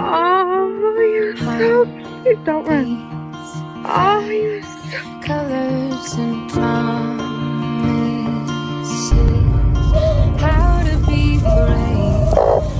Oh, you're so cute. Don't run. Oh, you're so colors and promises. How to be brave.